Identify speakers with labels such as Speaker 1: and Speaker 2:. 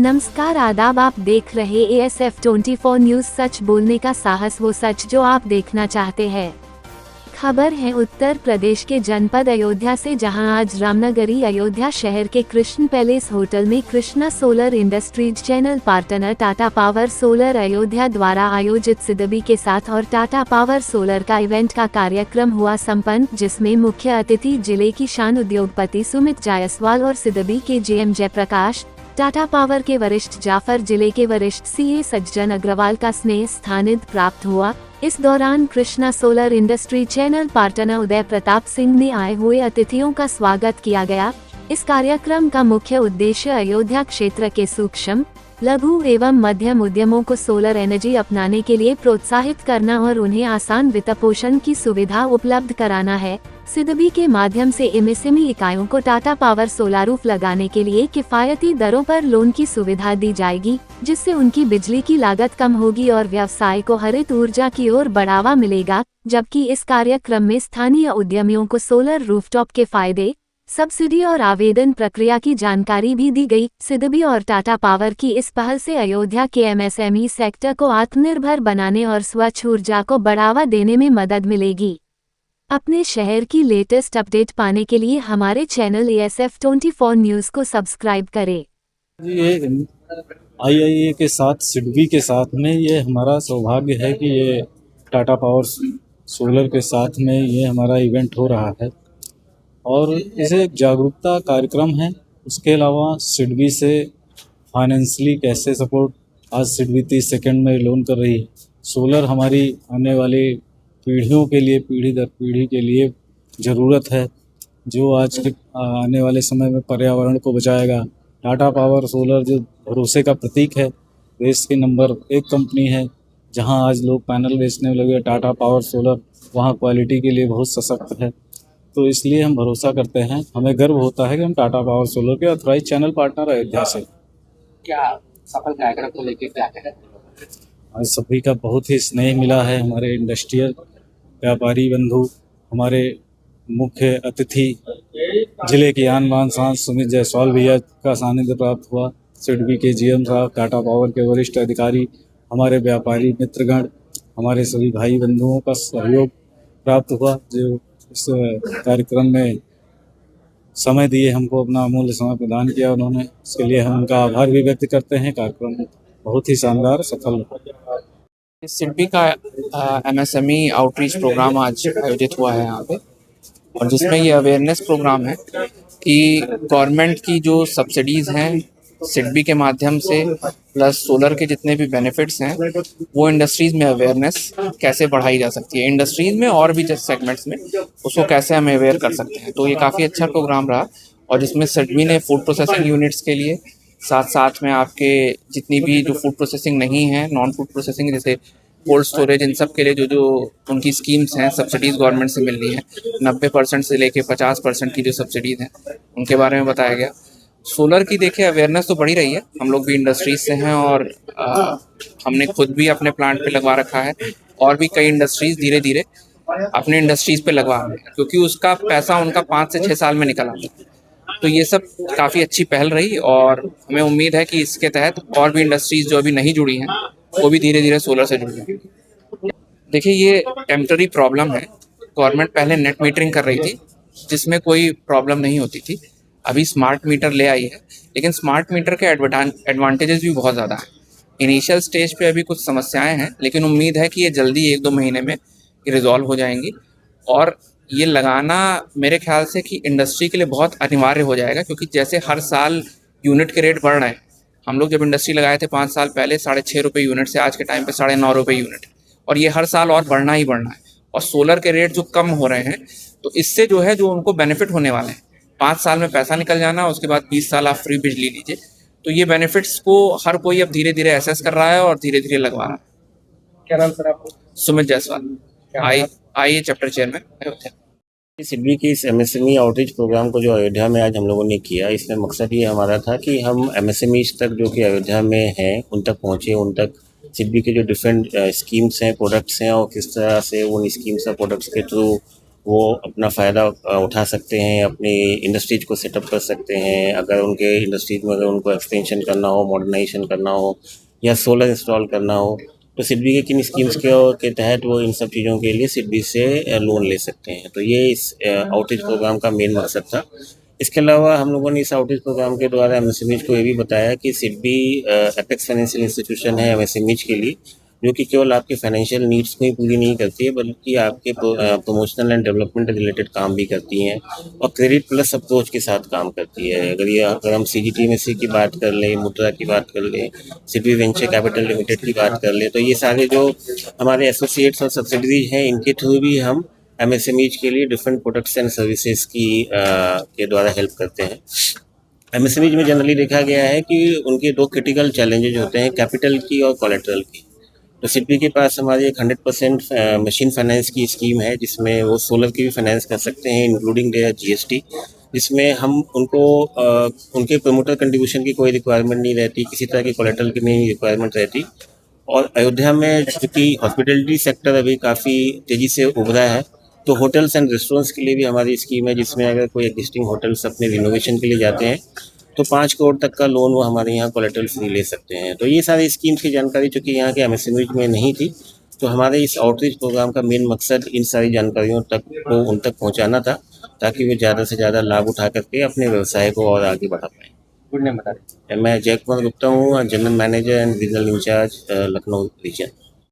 Speaker 1: नमस्कार आदाब, आप देख रहे ASF 24 न्यूज। सच बोलने का साहस, वो सच जो आप देखना चाहते हैं। खबर है उत्तर प्रदेश के जनपद अयोध्या से, जहां आज रामनगरी अयोध्या शहर के कृष्ण पैलेस होटल में Krishna solar industries channel partner Tata power solar Ayodhya द्वारा आयोजित सिडबी के साथ और टाटा पावर सोलर का इवेंट का कार्यक्रम हुआ संपन्न, जिसमें मुख्य अतिथि जिले की शान उद्योगपति सुमित जायसवाल और सिडबी के GM जयप्रकाश, टाटा पावर के वरिष्ठ जाफर, जिले के वरिष्ठ CA सज्जन अग्रवाल का स्नेह स्थानिध प्राप्त हुआ। इस दौरान Krishna solar industry channel partner Uday Pratap Singh ने आए हुए अतिथियों का स्वागत किया गया। इस कार्यक्रम का मुख्य उद्देश्य अयोध्या क्षेत्र के सूक्ष्म, लघु एवं मध्यम उद्यमों को सोलर एनर्जी अपनाने के लिए प्रोत्साहित करना और उन्हें आसान वित्तपोषण की सुविधा उपलब्ध कराना है। सिडबी के माध्यम से MSME इकाइयों को टाटा पावर सोलर रूफ लगाने के लिए किफायती दरों पर लोन की सुविधा दी जाएगी, जिससे उनकी बिजली की लागत कम होगी और व्यवसाय को हरित ऊर्जा की ओर बढ़ावा मिलेगा। जबकि इस कार्यक्रम में स्थानीय उद्यमियों को सोलर रूफटॉप के फायदे, सब्सिडी और आवेदन प्रक्रिया की जानकारी भी दी गई। सिडबी और टाटा पावर की इस पहल से अयोध्या के MSME सेक्टर को आत्मनिर्भर बनाने और स्वच्छ ऊर्जा को बढ़ावा देने में मदद मिलेगी। अपने शहर की लेटेस्ट अपडेट पाने के लिए हमारे चैनल ASF 24 न्यूज को सब्सक्राइब करें।
Speaker 2: ये IIA के साथ, सिडबी के साथ में ये हमारा सौभाग्य है कि ये टाटा पावर सोलर के साथ में ये हमारा इवेंट हो रहा है और इसे एक जागरूकता कार्यक्रम है। उसके अलावा सिडबी से फाइनेंशियली कैसे सपोर्ट, आज सिडबी 30 सेकंड में लोन कर रही है। सोलर हमारी आने वाली पीढ़ियों के लिए, पीढ़ी दर पीढ़ी के लिए ज़रूरत है, जो आज के आने वाले समय में पर्यावरण को बचाएगा। टाटा पावर सोलर जो भरोसे का प्रतीक है, देश की नंबर 1 कंपनी है। जहां आज लोग पैनल बेचने लगे, टाटा पावर सोलर वहां क्वालिटी के लिए बहुत सशक्त है। तो इसलिए हम भरोसा करते हैं, हमें गर्व होता है कि हम टाटा पावर सोलर के ऑथराइज चैनल पार्टनर अयोध्या से।
Speaker 3: क्या सफल कार्यक्रम को लेकर क्या कहें?
Speaker 2: आज सभी का बहुत ही स्नेह मिला है। हमारे इंडस्ट्रियल व्यापारी बंधु, हमारे मुख्य अतिथि जिले की आन बान शान सुमित जायसवाल भैया का सानिध्य प्राप्त हुआ। सिडबी के GM साहब, टाटा पावर के वरिष्ठ अधिकारी, हमारे व्यापारी मित्रगण, हमारे सभी भाई बंधुओं का सहयोग प्राप्त हुआ, जो इस कार्यक्रम में समय दिए, हमको अपना अमूल्य समय प्रदान किया उन्होंने। इसके लिए हम उनका आभार भी व्यक्त करते हैं। कार्यक्रम बहुत ही शानदार सफल रहा।
Speaker 3: सिडबी का MSME आउटरीच प्रोग्राम आज आयोजित हुआ है यहाँ पे, और जिसमें ये अवेयरनेस प्रोग्राम है कि गवर्नमेंट की जो सब्सिडीज़ हैं सिडबी के माध्यम से, प्लस सोलर के जितने भी बेनिफिट्स हैं, वो इंडस्ट्रीज़ में अवेयरनेस कैसे बढ़ाई जा सकती है, इंडस्ट्रीज़ में और भी जिस सेगमेंट्स में उसको कैसे हम अवेयर कर सकते हैं। तो ये काफ़ी अच्छा प्रोग्राम रहा, और जिसमें सिडबी ने फूड प्रोसेसिंग यूनिट्स के लिए, साथ साथ में आपके जितनी भी जो फूड प्रोसेसिंग नहीं है, नॉन फूड प्रोसेसिंग जैसे कोल्ड स्टोरेज, इन सब के लिए जो उनकी स्कीम्स हैं, सब्सिडीज़ गवर्नमेंट से मिल रही हैं, 90% से लेके 50% की जो सब्सिडीज़ हैं उनके बारे में बताया गया। सोलर की देखिए अवेयरनेस तो बढ़ी रही है, हम लोग भी इंडस्ट्रीज से हैं और हमने खुद भी अपने प्लांट पे लगवा रखा है, और भी कई इंडस्ट्रीज धीरे धीरे अपने इंडस्ट्रीज पे लगवा रहे हैं, क्योंकि उसका पैसा उनका 5 से 6 साल में निकल आता है। तो ये सब काफ़ी अच्छी पहल रही, और हमें उम्मीद है कि इसके तहत और भी इंडस्ट्रीज जो अभी नहीं जुड़ी हैं वो भी धीरे धीरे सोलर से जुड़ जाएंगी। देखिए, ये टेम्पररी प्रॉब्लम है। गवर्नमेंट पहले नेट मीटरिंग कर रही थी, जिसमें कोई प्रॉब्लम नहीं होती थी। अभी स्मार्ट मीटर ले आई है, लेकिन स्मार्ट मीटर के एडवांटेजेस भी बहुत ज़्यादा हैं। इनिशियल स्टेज पे अभी कुछ समस्याएं हैं, लेकिन उम्मीद है कि ये जल्दी 1-2 महीने में रिजॉल्व हो जाएंगी, और ये लगाना मेरे ख्याल से कि इंडस्ट्री के लिए बहुत अनिवार्य हो जाएगा, क्योंकि जैसे हर साल यूनिट के रेट बढ़ रहे हैं। हम लोग जब इंडस्ट्री लगाए थे 5 साल पहले 6.5 रुपये यूनिट से आज के टाइम पे 9.5 रुपये यूनिट, और ये हर साल और बढ़ना ही बढ़ना है। और सोलर के रेट जो कम हो रहे हैं, तो इससे जो है जो उनको बेनिफिट होने वाले हैं, 5 साल में पैसा निकल जाना, उसके बाद 20 साल आप फ्री बिजली लीजिए। तो ये बेनिफिट्स को हर कोई अब धीरे धीरे एसेस कर रहा है और धीरे धीरे लगवा रहा है।
Speaker 4: क्या नाम सर आपको?
Speaker 3: Sumit Jaiswal, IIA chapter chairman Ayodhya.
Speaker 4: SIDBI की इस MSME आउटरीच प्रोग्राम को जो अयोध्या में आज हम लोगों ने किया, इसमें मकसद ये हमारा था कि हम MSMEs तक जो कि अयोध्या में हैं उन तक पहुँचे, उन तक सिडबी के जो डिफरेंट स्कीम्स हैं, प्रोडक्ट्स हैं, और किस तरह से उन स्कीम्स और प्रोडक्ट्स के थ्रू वो अपना फ़ायदा उठा सकते हैं, अपनी इंडस्ट्रीज को सेटअप कर सकते हैं। अगर उनके इंडस्ट्रीज में अगर उनको एक्सपेंशन करना हो, मॉडर्नाइजेशन करना हो या सोलर इंस्टॉल करना हो, तो सिडबी के किन स्कीम्स के तहत वो इन सब चीज़ों के लिए सिडबी से लोन ले सकते हैं। तो ये इस आउटरीच प्रोग्राम का मेन मकसद था। इसके अलावा हम लोगों ने इस आउटरीच प्रोग्राम के द्वारा एमएसएमईज को ये भी बताया कि सिडबी एपेक्स फाइनेंशियल इंस्टीट्यूशन है एमएसएमईज के लिए, जो कि केवल आपके फाइनेंशियल नीड्स को ही पूरी नहीं करती है, बल्कि आपके प्रमोशनल एंड डेवलपमेंट रिलेटेड काम भी करती हैं और क्रेडिट प्लस अप्रोच के साथ काम करती है। अगर हम सीजीटीएमएससी की बात कर लें, मुद्रा की बात कर लें, सिडबी वेंचर कैपिटल लिमिटेड की बात कर लें, तो ये सारे जो हमारे एसोसिएट्स और सब्सिडरीज हैं, इनके थ्रू भी हम एमएसएमईज के लिए डिफरेंट प्रोडक्ट्स एंड सर्विसेज के द्वारा हेल्प करते हैं। एमएसएमईज में जनरली देखा गया है कि उनके दो क्रिटिकल चैलेंजेज होते हैं, कैपिटल की और कोलेटरल की। तो सिडबी के पास हमारी एक 100% मशीन फाइनेंस की स्कीम है, जिसमें वो सोलर की भी फाइनेंस कर सकते हैं, इंक्लूडिंग देयर जीएसटी, जिसमें हम उनको उनके प्रमोटर कंट्रीब्यूशन की कोई रिक्वायरमेंट नहीं रहती, किसी तरह की कोलेटरल की नहीं रिक्वायरमेंट रहती। और अयोध्या में चूँकि हॉस्पिटलिटी सेक्टर अभी काफ़ी तेज़ी से उभरा है, तो होटल्स एंड रेस्टोरेंट्स के लिए भी हमारी स्कीम है, जिसमें अगर कोई एग्जिस्टिंग होटल्स अपने रिनोवेशन के लिए जाते हैं तो 5 करोड़ तक का लोन वो हमारे यहाँ कोलेटरल फ्री ले सकते हैं। तो ये सारी स्कीम्स की जानकारी चूँकि यहाँ के एमएसएमईज में नहीं थी, तो हमारे इस आउटरीच प्रोग्राम का मेन मकसद इन सारी जानकारियों तक को उन तक पहुँचाना था, ताकि वे ज़्यादा से ज़्यादा लाभ उठा करके अपने व्यवसाय को और आगे बढ़ा पाएँ।
Speaker 3: गुड नेम बता दें।
Speaker 4: मैं जय कुमार गुप्ता हूँ, general manager and regional in charge Lucknow reason.